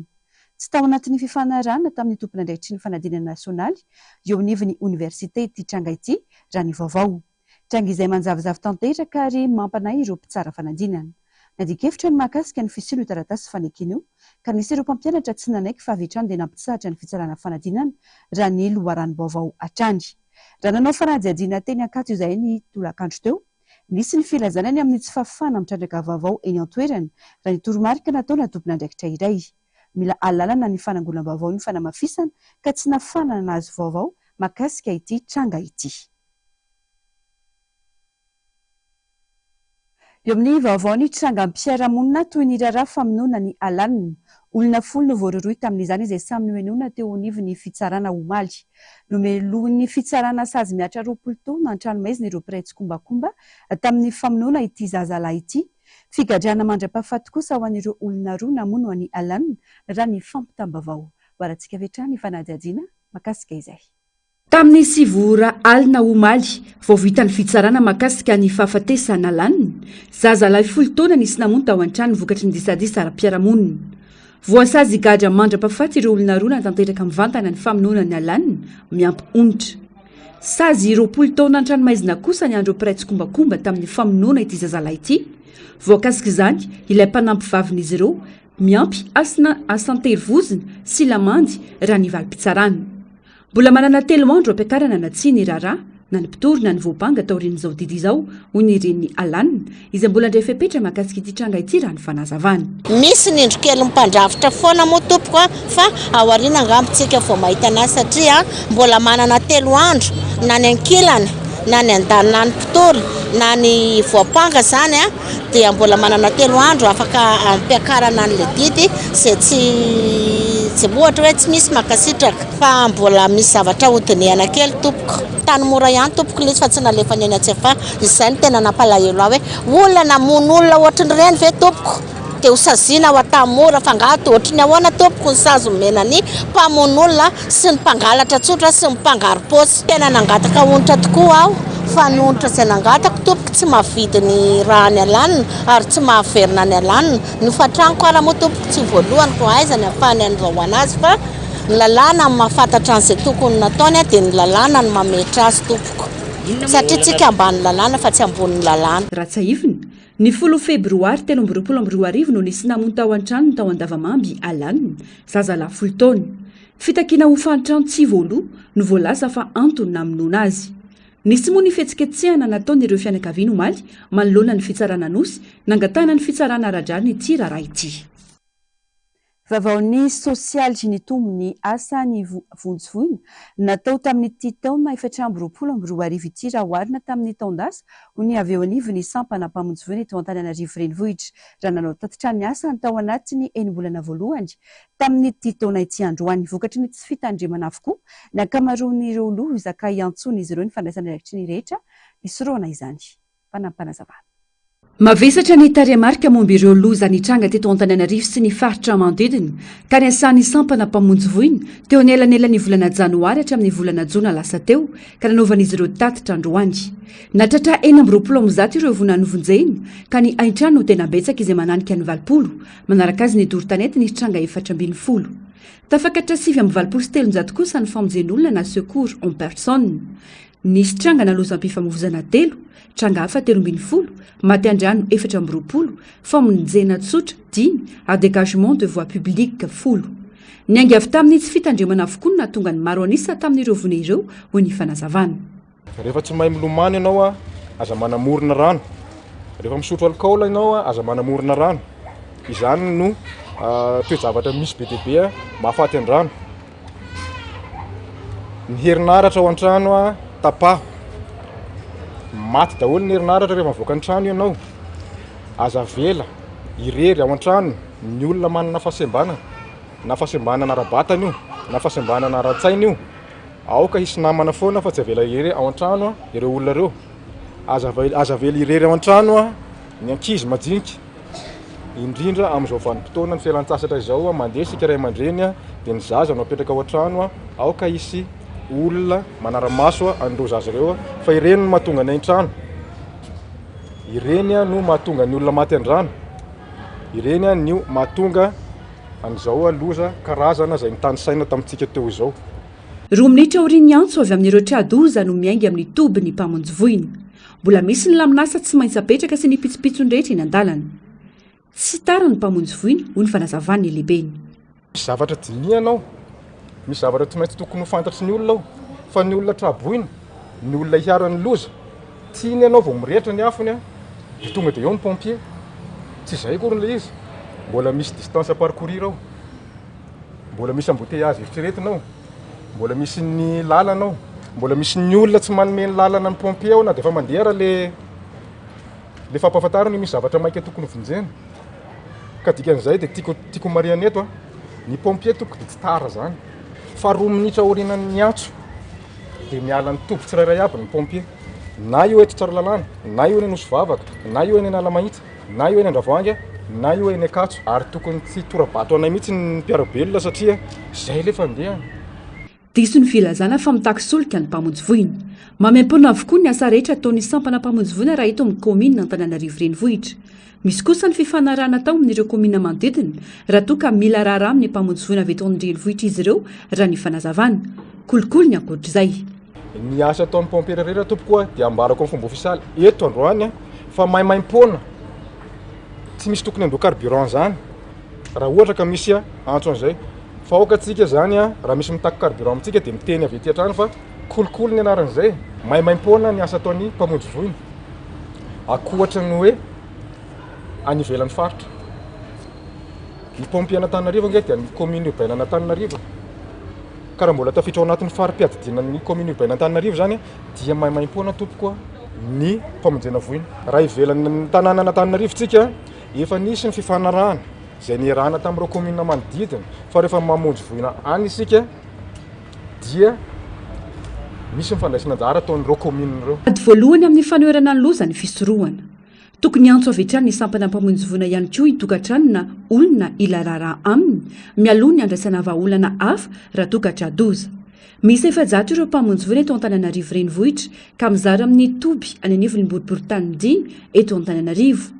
Tsy tao anatin'ny fifanarana tamin'ny tompona andraikitry ny fanadinana nasionaly eo anivon'ny université ity tranga ity raha ny vaovao. Tranga izay manjavozavo tanteraka ary mampanay ireo mpitsara fanadinana. Nadikefitra ny mahakasika ny fisilo taratasy fanekena io ka nisy ireo mpampianatra tsy nanaiky fa avy hatrany dia nampitsahatra ny fitsarana fanadinana raha ny loharanom-baovao hatrany. Raha nanao fanadihadiana teny Ankatso izay ny tolakandro teo, nisy ny filazanany amin'ny tsy fafana mitrandraka vaovao eny an-toerana raha ny toromarika nataona tompona andraikitra iray. Mila alalana ny fanangolam-baovao ny fanamafisana ka tsy nafanana nazy vaovao mahakasika ity tranga ity. Eo amin'ny vaovao ny trangam-piarahamonina toy ny raharaha famonoana ny alanina. Olona folo no voaroroy tamin'izany izay samy nohenoina teo anivon'ny fitsarana omaly. Nomeloan'ny fitsarana sazy miatra 20 taona an-tranomaizina ireo mpiray tsikombakomba tamin'ny famonoana ity zazalahy ity. Figadrana mandra-pahafaty kosa ho an'ireo olona roa namono any alanina raha ny fampitambavao. Hoarantsika vetrany ny fanadihadiana mahakasika izay. Tamin'ny sivora alina omaly vao vitan'ny fitsarana mahakasika ny fahafatesana alanina, zazalahy 10 taona nisy namono tao an-trano vokatry ny disadisa ara-piarahamonina. Voasazy gadra mandra-pahafaty ireo olona roa natanteraka mivantana ny famonoana ny alanina miampy onitra. Sazy 20 taona an-tranomaizina kosa ny andro mpiray tsikombakomba tamin'ny famonoana ity zazalahy ity. Voakasika izany ilay mpanampy vavin'izy ireo miampy asantery vozina sy lamandy raha ny valim-pitsarana. Mbola manana 3 andro ampiakarana na tsy ny raharaha na ny mpitorina ny voabanga taorian'izao didy izao hoy ny ren'ny alanina izay mbola ndray fepetra mahakasika ity tranga ity raha ny fanazavana. Misy ny endro kely mpandrafitra foana moa tompoko fa ao aoriana angambontsika vao mahita anazy satria mbola manana 3 andro na ny ankilana na ny andany na ny mpitory na ny voapanga zany dia mbola manana 3 andro afaka ampiakarana an'ilay didy izay tsy ohatra hoe tsy misy makasitraka fa mbola misy zavatra hodinihana kely tompoko. Tany mora ihany tompoko ilay fa tsy nalefany any an-tsefa izay ny tena nampalahelo aho hoe olona namono olona ohatrin'ireny ve tompoko dia hosazina ao atamora fangato ohatry ny ahoana tompoko ny sazo mena ny mpamon'olona sy ny mpangalatra tsotra sy ny mpangaro-pôsy tena nangataka onitra tokoa aho fa ny onitra izay nangatako tompoko tsy mahavidy ny raha ny alanina ary tsy mahaverina ny alanina ny fatraniko ara moa tompoko tsy voalohany ko aizany afahany an'izao anazy fa ny lalàna mahafantatra an'izay tokony nataony dia ny lalàna ny mametra azy tompoko satria tsika ambany lalàna fa tsy amboniny lalàna Ratsaivina ny 10 febroary 2024 no nisy namono tao an-trano tao Andavamamby Alanina zazalahy 10 taona fitakiana ho fantrano tsy voaloha no voalaza fa antony namonoana azy nisy moa ny fihetsiketsehana nataon'ireo fianakaviana omaly manoloana ny fitsarana nosy nangatana ny fitsarana aradrariny ity raharaha ity Vavaony sosialy jinitombo ny asa ny vonjvoina natao tamin'ity taona 2024 ity raha oharina tamin'ny taondasa ho ny avy eo anivo ny sampana mpamonjy eto Antananarivo renivohitra raha nanao tatitra ny asa ny tao anatiny 9 volana voalohany tamin'ity taona ity androany vokatry ny tsy fitandremana avokoa ny ankamaroan'ireo loha izakay antsony izy ireo ny fandraisana reakitry ny rehetra isoroana izany fanampanazavana Mavesatra ny tariamarika momba ireo loza nitranga teto Antananarivo sy ny faritra manodidina ka ny asany sampana mpamonjy voina teo ny elanelan'ny volana janoary hatramin'ny volana jona lasa teo ka nanaovan'izy ireo tatitra androany natratra 420 ireo vona novonjehina ka ny aintrano no tena betsaka izay mananika ny 20 manaraka azy ny dorotanety ny tranga 420 tafakatra 7 kosa ny famonjen'olona na secours en personne nisy tranga nalozam-pifamovoizana 3 tranga hafa 13 maty andrano 4 famonjena tsotra 10 ary dégagement de voie publique 10 ny angy avy tamin'ny tsy fitandremana avokoa no nahatonga ny maro anisa tamin'ireo vona ireo ho ny fanazavana rehefa tsy mahay milomano ianao a aza manamorona rano rehefa misotro alcool ianao a aza manamorona rano izany no toe-javatra misy be dia be mahafaty an-drano ny herinaratra ao an-trano a tapaho maty daholo ny herinaratra rehefa mivoaka ny trano ianao aza vela irery ao an-trano ny olona manana fahasembanana na fahasembanana ara-batana io na fahasembanana ara-tsaina io aoka hisy namana foana fa tsy avela irery ao an-trano ireo olona reo aza vela irery ao an-trano a ny ankizy majinika indrindra amin'izao vanim-potoana ny fialan-tsasatra izao mandeha sika ray aman-dreny dia ny zaza no apetraka ao an-trano aoka hisy olona manara-maso andro zaza ireo fa ireny no mahatonga ny an-trano ireny no mahatonga ny olona maty an-drano ireny no mahatonga an'izao loza karazana izay nitany saina tamintsika teo izao 2 minitra aorian'ny antso avy amin'ireo triadoza no miaingy amin'ny toby ny mpamonjy voina mbola misy ny laminasa tsy maintsy apetraka sy ny pitsopitsony rehetra eny an-dalana tsy tara ny mpamonjy voina ho ny fanazavany lehibeny misy zavatra dinianao misy zavatra tsy maintsy tokony ho fantatry ny olona ao fa ny olona traboina ny olona hiarany loza tiany ianao vao mirehitra ny afony dia tonga dia eo ny pompier tsy izay kory n'ilay izy mbola misy distance à parcourir ao mbola misy embouteillage eritreretinao mbola misy ny lalanao mbola misy ny olona tsy manome ny lalana ny pompier ao na dia efa mandeha raha le fampahafantarany misy zavatra maika tokony vonjena ka dikan'izay dia tiako mariana eto ny pompier tokony dia tsy tara zany fa 2 minitra aorianan'ny antso dia miala ny tobo tsirairay aby ny pompier na io eto tsara lalàna na io eny anosy vavaka na io eny analamahitsy na io eny andravoangy na io eny akatso ary tokony tsy torabato anay mihitsy ny mpiarabelona satria izay le fandehana diso ny filazana fa mitakisolika ny mpamonjy voina mamem-pona avokoa ny asa rehetra ataon'ny sampana mpamonjy voina raha eto amin'ny komina Antananarivo renivohitra misy kosa ny fifanarahana tao amin'ireo komina manodidina raha toa ka mila raharaha amin'ny mpamonjy voina avy eto amin'ny renivohitra izy ireo raha ny fanazavana kolikoly ny ankoatr'izay ny asa ataon'ny pompier rehetra tompoko dia ambarako amin'ny fomba ofisialy eto androany fa maimaimpona tsy misy tokony andro carburant zany raha ohatra ka misy antso an'izay fa aokatsika zany raha misy mitaky carburant amintsika dia miteny avy ety an-trano fa kolikoly ny anaran'izay maimaimpona ny asa ataon'ny mpamonjy voina akohatra ny hoe any ivelan'ny faritra ny pompier Antananarivo nge dia ny commune urbaine Antananarivo ka raha mbola tafiditra ao anatin'ny farim-piadidina ny commune urbaine Antananarivo zany dia maimaimpona tompoko ny mpamonjena voina raha ivelan'ny tanàna Antananarivo tsika efa nisy ny fifanarahana izay nierahana tamin'ireo commune manodidina fa rehefa mamonjy voina any isika dia misy mifandraisana anjara ataon'ireo commune ireo ady voalohany amin'ny fanoerana ny loza ny fisorohana tokony antso avy hatrany ny sampana mpamonjy voana ihany koa itokantrano na olona ilarara aminy mialoha ny andraisana vahaolana hafa raha tokatra doza misy efajato ireo mpamonjy voana eto Antananarivo renivohitra ka mizara amin'ny toby any anivony boriboritany dimy eto Antananarivo.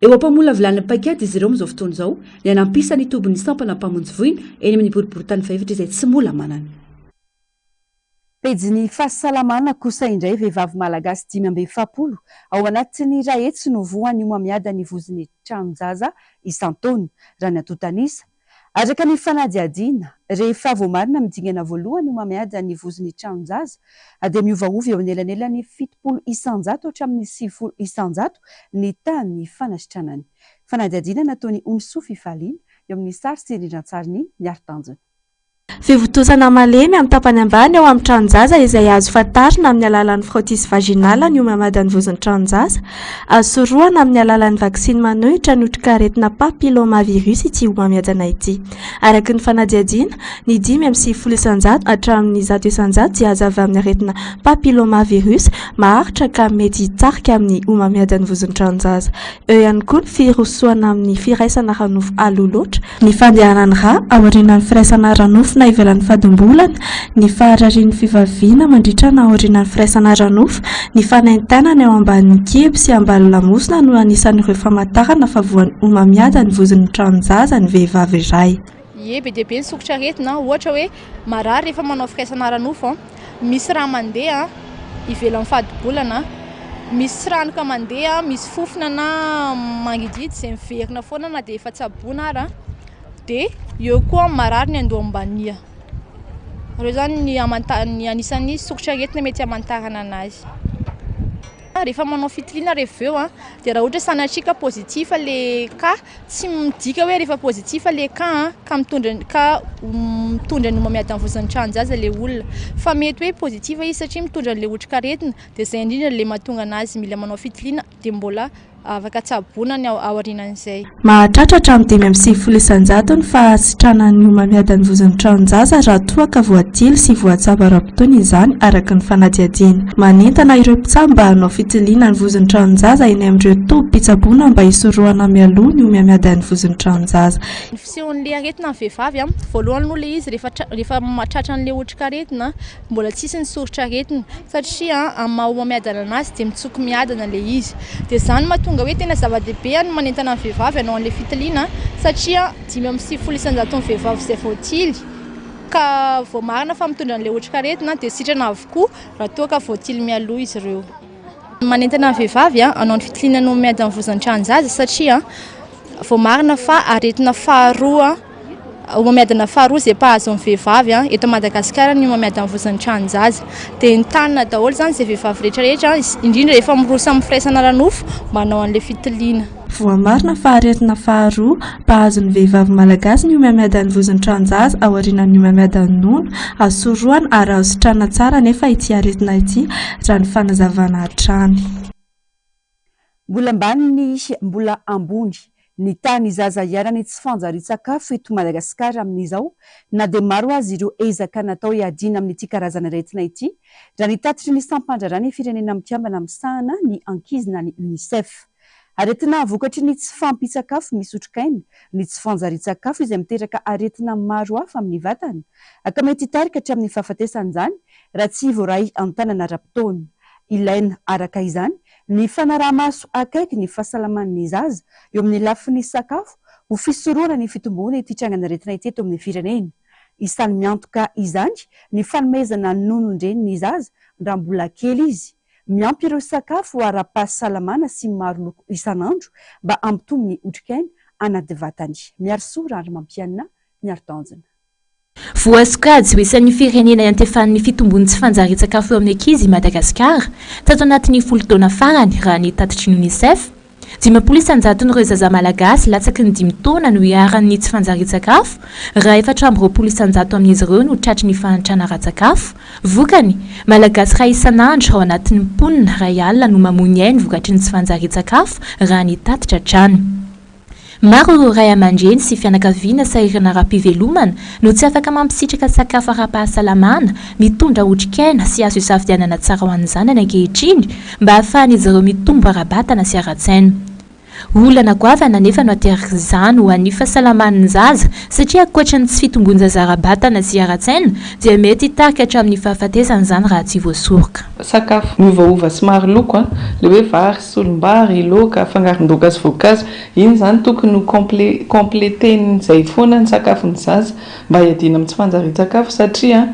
Eo ampamola vilany paikady izy ireo amin'izao fotoana izao ny anampisany tobiny sampana mpamonjy voina eny amin'ny boriboritany faefatra izay tsy mola manana. Pejiny fahasalamana kosa indray vehivavy malagasy 570 ao anatiny rahetsy no voany homamiada ny voziny tranonjaza isan-taona raha ny atotanisa. Araka ny fanadihadiana rehefa voamarina midingana voalohany homamiada ny voziny tranonjaza dia miovaovy eo anelanelany 70 isanjato hatramin'ny 90 isanjato ny tany fanasitranany. Fanadihadiana nataony Omisoa Faliana eo amin'ny sary sy rindran-tsariny miaro-tanjona. Fivotosana malemy amin'ny tapany ambany ao amin'ny tranonjaza izay azo fantarina amin'ny alalan'ny frottis vaginala ny homamiadan'ny voziny tranonjaza, azo soroana amin'ny alalan'ny vaksiny manohitra ny otrikaretina papillomavirus ity homamiadana ity. Araka ny fanadihadiana, ny 570 isanjato hatramin'ny 100 isanjato dia azo avy amin'ny aretina papillomavirus maharitra ka mety hitarika amin'ny homamiadan'ny voziny tranonjaza. Eo ihany koa ny firosoana amin'ny firaisana ranofo aloloatra, ny fandehanany rà aorianan'ny firaisana ranofo na ivelan'ny fadimbolana, ny fahararian'ny fivaviana mandritra na aorianan'ny firaisana ranofo, ny fanaintainana eo ambanin'ny kibo sy ambany lamosina no anisan'ireo famantarana fa voan'ny homamiada ny voziny tranonjaza ny vehivavy iray. Be dia be ny sokitra aretina, ohatra hoe marary rehefa manao firaisana ranofo, misy raha mandeha ivelan'ny fadibolana, misy ranoka mandeha, misy fofona na mangididy izay miverina foana na dia efa tsaboana ara, dia eo koa marary ny andoham-bania. Ireo zany ny anisan'ny sokitra aretina mety hamantarana anazy. Rehefa manao fitiliana rehefa eo dia raha ohatra sanatrika pozitiva le cas, tsy midika hoe rehefa pozitiva le cas ka mitondra ny homamiadan'ny voziny tranonjaza le olona, fa mety hoe pozitiva izy satria mitondra le otrikaretina dia izay indrindra le mahatonga anazy mila manao fitiliana dia mbola afaka tsaboana ny aorianan'izay. Mahatratra hatramin'ny 570 isanjato ny fahasitrana ny homamiadan'ny voziny tranonjaza raha toa ka voatily sy voatsabo ara-potoana izany araka ny fanadihadiana. Manentana ireo mpitsabo mba hanao fitiliana ny voziny tranonjaza eny amin'ireo tobi-pitsaboana mba hisorohana mialoha ny homamiadan'ny voziny tranonjaza. Ny fisehon'le aretina ny vehivavy voalohany aloha le izy rehefa mahatratra an'le otrikaretina mbola tsisy ny soritra aretina satria amin'ny maha homamiadana anazy dia mitsoky miadana le izy. Dia izany mahatonga hoe tena zava-dehibe ny manentana ny vehivavy hanao an'le fitiliana satria 570 isanjato ny vehivavy izay voatily ka voamarina fa mitondra an'le otrikaretina dia sitrana avokoa raha toa ka voatily mialoha izy ireo. Manentana ny vehivavy hanao ny fitiliana ny homamiadan'ny voziny tranonjaza satria voamarina fa aretina faharoa homamiadana faharoa izay mpahazo ny vehivavy eto Madagasikara ny homamiadan'ny voziny tranonjaza dia nitanina daholo zany izay vehivavy rehetrarehetra indrindra rehefa miroso amin'ny firaisana ranofo mba hanao an'le fitiliana. Voamarina fa aretina faharoa mpahazo ny vehivavy malagasy ny homamiadan'ny voziny tranonjaza aorianan'ny homamiadan'ny nono, azo soroana ary azo sitrana tsara nefa ity aretina ity raha ny fanazavana hatrany. Mbola ambany mbola ambony ny tany zaza iarany tsy fanjari-tsakafo eto Madagasikara amin'izao na dia maro azy ireo ezaka natao hiadiana amin'ity karazana aretina ity raha ny tatitry ny sampandrarany firenena mikambana misahana ny ankizina ny UNICEF. Aretina vokatry ny tsy fampitsakafo misy otrikaina, ny tsy fanjari-tsakafo izay miteraka aretina maro hafa amin'ny vatana, aka mety hitarika hatramin'ny fahafatesan'izany raha tsy voaray an-tanana ara-potoana. Ilaina araka izany ny fanaraha-maso akaiky ny fahasalaman'ny zaza eo amin'ny lafin'ny sakafo ho fisoroana ny fitomboana ity trangana aretina ity eto amin'ny firenena. Isan'ny miantoka izany ny fanomezana nonondreniny zaza raha mbola kely izy. Miampy ireo sakafo ara-pahasalamana sy maro loko isan'andro mba hampitombo ny otrikaina anaty vatany. Miaro soa ary mampianina miaro tanjona. Voasokajy ho isan'ny firenena iantefan'ny fitombony tsy fanjari-tsakafo eo amin'ny ankizy Madagasikara tato anatin'ny 10 taona farany raha ny tatitry ny UNICEF. 50 isanjato n'ireo zaza malagasy latsaky ny 5 taona no hiaran'ny tsy fanjari-tsakafo raha 420 isanjato amin'izy ireo no tratry ny fanatrana ara-tsakafo. Vokany malagasy raha isan'andro ao anatin'ny mponina ray alina no mamony ainy vokatry ny tsy fanjari-tsakafo raha ny tatitra hatrany. Maro ireo ray aman-dreny sy fianakaviana sahirana ara-pivelomana no tsy afaka mampisitraka sakafo ara-pahasalamana mitondra otrikaina sy azo isafidianana tsara ho an'ny zanany ankehitriny mba ahafahan'izy ireo mitombo ara-batana sy ara-tsaina. Olana goavana nefa no ateraka izany ho an'ny fahasalaman'ny zaza satria ankoatrany tsy fitombon-jaza ara-batana sy ara-tsaina dia mety hitarika hatramin'ny fahafatesana izany raha tsy voasoroka. Sakafo miovaova sy maro loko le hoe vary, solom-bary, laoka, afangaron-daoka sy voankazo, iny zany tokony kompleten'izay foana ny sakafon'ny zaza mba hiadiana amin'ny tsy fanjarian-tsakafo satria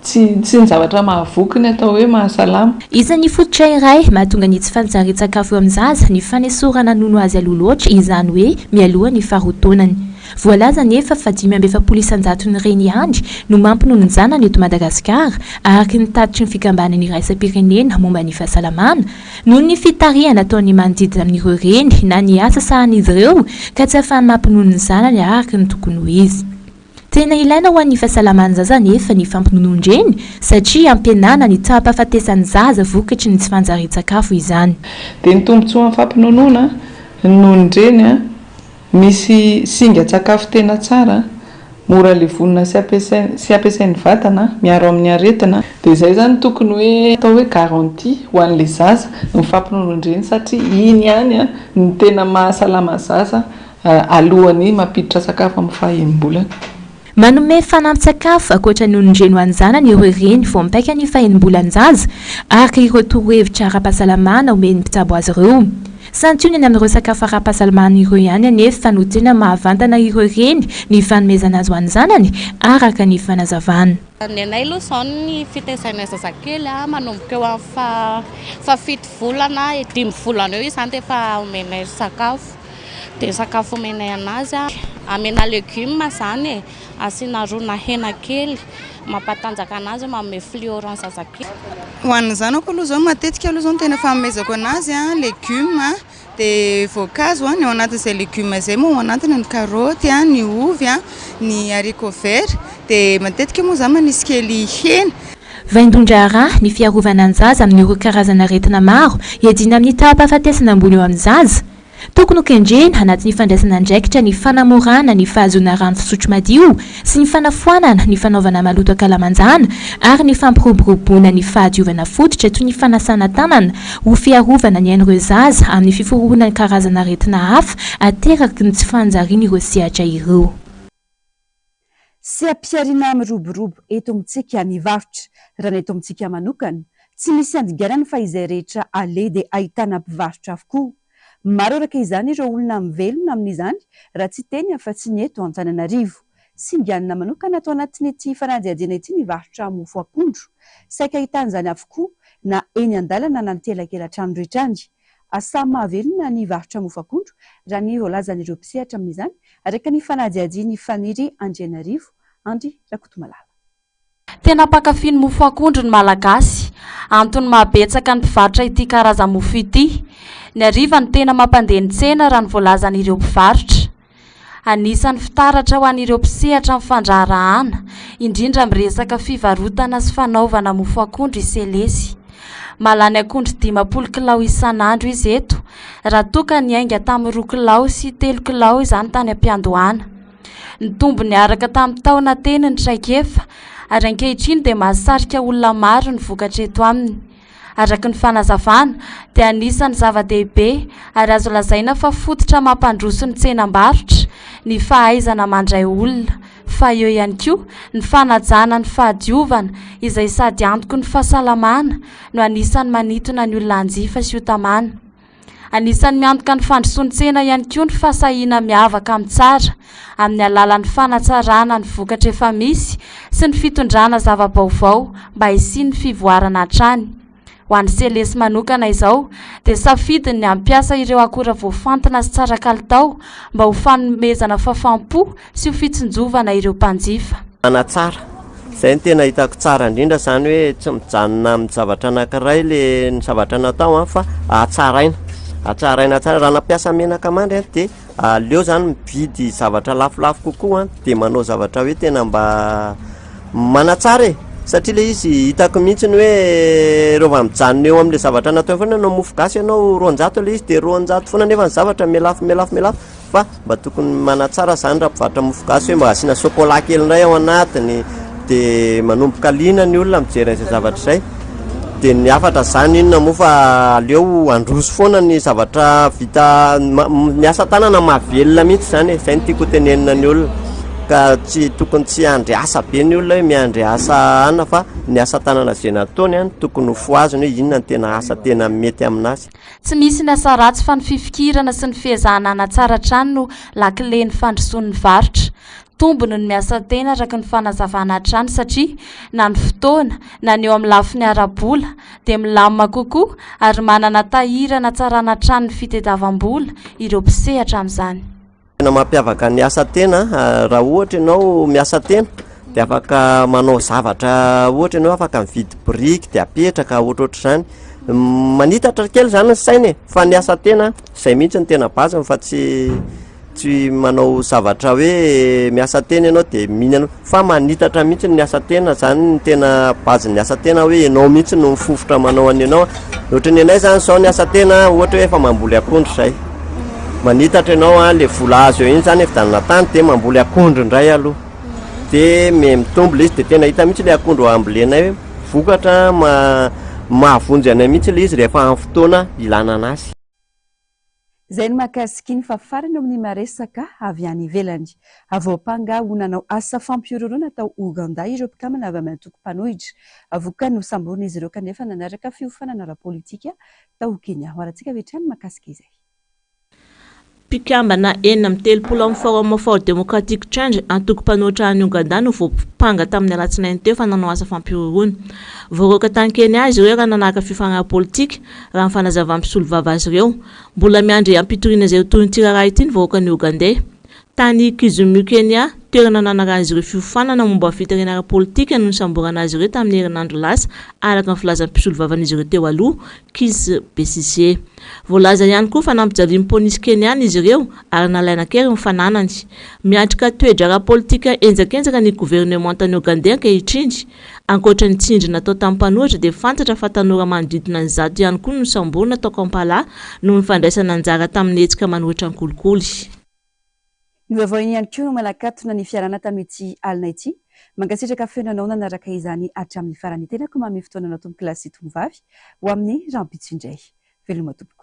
tsy ny zavatra mahavoky ny atao hoe mahasalama. Isan'ny fototra iray mahatonga ny tsy fanjarian-tsakafo eo amin'ny zaza ny fanesorana nono azy aloloatra izany hoe mialoha ny faharotonany. Voalaza nefa fa 570 isan-jaton'ny reny andry no mampinono ny zanany eto Madagasikara araka ny tatitry ny fikambanany iraisam-pirenena momba ny fahasalamana noho ny fitarihana ataony manodidina amin'ireo reny na ny asa sahan'izy ireo ka tsy ahafahany mampinono ny zanany araka ny tokony ho izy. Tena ilaina ho an'ny fahasalaman'ny zaza nefa ny fampinonon-dreny satria ampihenana ny tsaha-pahafatesan'ny zaza vokatry ny tsy fanjarian-tsakafo izany. Dia ny tombontsoa amin'ny fampinonoana nonondreny misy singa-tsakafo tena tsara, mora levonina sy ampiasain'ny vatana miaro amin'ny aretina. Dia izay zany tokony hoe atao hoe garantie ho an'ilay zaza ny fampinonon-dreny satria iny ihany ny tena mahasalama zaza alohan'ny mampiditra sakafo amin'ny fahaenimbolana. Manome fanampin-tsakafo ankoatra ny nonondreny ho an'ny zanany ireo reny vao mipaika ny fahaenimbolan-jaza araka ireo torohevitra ara-pahasalamana omeny mpitsabo azy ireo. Santionany amin'ireo sakafo ara-pahasalamana ireo ihany anefa no tena mahavantana ireo reny ny fanomezana azy ho an'ny zanany araka ny fanazavana. Ny anay aloha izao ny fitaizana zazakely manomboka eo amin'ny fa 7 volana 5 volana eo izany dia efa omenay sakafo. Dia sakafo omenay anazy amena legioma zany asiana rona hena kely mampatanjaka anazy manome fluorance zazakely. Ho an'ny zanako aloha zao matetika aloha zao tena fanomezako anazy legioma dia voankazo ny ao anatin'izay legioma izay moa ao anatiny ny karaoty ny ovy ny haricot vert dia matetika moa zany manisy kely hena. Vaindondra raha ny fiarovana ny zaza amin'ireo karazana aretina maro hiadina amin'ny taha-pahafatesana ambony eo amin'ny zaza. Tokony ho kendrena anatin'ny fandraisana andraikitra ny fanamorana ny fahazoana rano fisotro madio sy ny fanafoanana ny fanaovana maloto akalamanjana ary ny fampiroboroboana ny fahadiovana fototra toy ny fanasana tanana ho fiarovana ny ain'ireo zaza amin'ny fiforohana ny karazana aretina hafa ateraky ny tsy fanjariana ireo sehatra ireo. Sy ampiarina miroborobo eto amintsika ny varotra raha ny eto amintsika manokana tsy misy andiganana fa izay rehetra ale dia ahitana mpivarotra avokoa. Maro araka izany ireo olona mivelona amin'izany raha tsy teny afa-tsy ny eto Antananarivo. Singanina manokana atao anatin'ity fanadihadiana ity ny varotra mofo akondro. Saika ahitan'izany avokoa na eny an-dalana na ny telakelatrano rehetrany. Asa mahavelona ny varotra mofo akondro raha ny voalazan'ireo mpisehatra amin'izany araka ny fanadihadiany faniry Andrianarivo Andry Rakotomalala. Tena mpankafy ny mofo akondro ny malagasy antony mahabetsaka ny mpivarotra ity karazan-mofo ity. Ny hariva ny tena mampandeha ny tsena raha ny voalazan'ireo mpivarotra. Anisan'ny fitaratra ho an'ireo mpisehatra amin'ny fandraharahana indrindra amin'ny resaka fivarotana sy fanaovana mofo akondro iselesy. Malany akondro 20 kilao isan'andro izy eto raha toka ny ainga tamin'ny 2 kilao sy 3 kilao izany tany am-piandohana. Ny tombony araka tamin'ny taona teny ny traikefa ary ankehitriny dia mahasarika olona maro ny vokatra eto aminy. Araka ny fanazavana dia anisan'ny zava-dehibe ary azo lazaina fa fototra mampandroso ny tsenam-barotra ny fahaizana mandray olona fa eo ihany koa ny fanajana ny fahadiovana izay sady antoko ny fahasalamana no anisan'ny manitona ny olona hanjifa sy hotamana. Anisan'ny miantoka ny fandrosoany tsena ihany koa ny fahasahiana miavaka amin'ny tsara amin'ny alalan'ny fanatsarana ny vokatra efa misy sy ny fitondrana zava-baovao mba hisian'ny fivoarana hatrany. Ho an'ny selesy manokana izao dia safidiny ny ampiasa ireo akora voafantina sy tsara kalitao mba ho fanomezana fahafaham-po sy ho fitsinjovana ireo mpanjifa. Tsara izay ny tena hitako tsara indrindra izany hoe tsy mijanona amin'ny zavatra anankiray le ny zavatra natao fa atsaraina tsara raha nampiasa menaka mandry dia aleo zany mividy zavatra lafolafo kokoa dia manao zavatra hoe tena mba manatsara satria le izy hitako mihitsy ny hoe rehefa mijanona eo amin'ilay zavatra natao foana anao mofo gasy ianao 200 le izy dia 200 foana nefa ny zavatra melafo fa mba tokony manatsara zany raha mpivarotra mofogasy hoe mba asiana chocolat kely indray ao anatiny dia manomboka liana ny olona mijery izay zavatra izay dia ny afatra zany inona moa fa aleo androso foana ny zavatra vita ny asa tanana mahavelona mihitsy zany izay no tiako tenenina ny olona ka tsy tokony tsy andry asa be ny olona hoe miandry asa ana fa ny asa tanana izay nataony any tokony ho foaziny hoe inona ny tena asa tena mety aminazy. Tsy misy ny asa ratsy fa ny fifikirana sy ny fiezahana anatsara trano no lakile ny fandrosoan'ny varotra. Tombony ny miasa tena araka ny fanazavana trano satria na ny fotoana na ny eo amin'ny lafiny ara-bola dia milamina kokoa ary manana tahirana tsarana trano ny fitadiavam-bola ireo mpisehatra amin'izany. Tena mampiavaka ny asa tena raha ohatra ianao miasa tena dia afaka manao zavatra ohatra ianao afaka mividy briky dia apetraka ohatrohatr'izany manitatra kely zany ny sainy fa ny asa tena izay mihitsy ny tena baziny fa tsy manao zavatra hoe miasa tena ianao dia mihinana fa manitatra mihitsy ny asa tena zany ny tena baziny asa tena hoe ianao mihitsy no mifofotra manao any ianao ohatra ny anay zany zao ny asa tena ohatra hoe efa mamboly akondro izay manitatra ianao le vola azo eo iny zany efidanana tany dia mamboly akondro indray aloha dia mitombo le izy dia tena hita mihitsy le akondro ambolenay hoe vokatra mahavonjy anay mihitsy le izy rehefa amin'ny fotoana ilana anazy. Izay no mahakasiky ny fafarana amin'ny maresaka avy any ivelany. Avaopanga honanao asa fampiororona tao Uganda ireo mpikambana avy amin'ny antoko-panohitra. Avoka no samborina izy ireo kanefa nanaraka fiofanana ara-politika tao Kenya. Hoarantsika vetrany mahakasiky izay. Mpikambana enina amin'ny telopolo amin'ny Forum for Democratic Change antoko-panohitra any Uganda no voapanga tamin'ny alatsinainy teo fa nanao asa fampiororona. Voaroaka tany Kenya izy ireo raha nanaraka fiofanana politika raha ny fanazava misolo vava azy ireo. Mbola miandry ampitoriana izay tonontira ity ny voaroaka ny Ugandais. Tany Kisumu Kenya toerana nanarana izy ireo fiofanana momba fitariana ara-politika no nisamborana azy ireo tamin'ny herinandro lasa araka ny filazan'ny mpisolo vavan'izy ireo teo aloha Kizza Besigye. Voalaza ihany koa fa nampijalian'ny polisy Keniana izy ireo ary nalaina kely ny fananany. Miatrika toetra ara-politika enjakenzaka ny gouvernement tany Uganda ankehitriny. Ankoatra ny tsindry natao tamin'ny mpanohitra dia fantatra fa tanora manodidina ny zato ihany koa no samborina tao Kampala no ny fandraisana anjara tamin'ny hetsika manohitra ny kolikoly. Ny vaovao ihany koa no malakatona ny fiarana tamin'ity alina ity. Mankasitraka fenanao nanaraka izany hatramin'ny farany tena ko mamy fotoana natao kilasy tombovavy ho amin'ny rampitsindray. Veloma tompoko.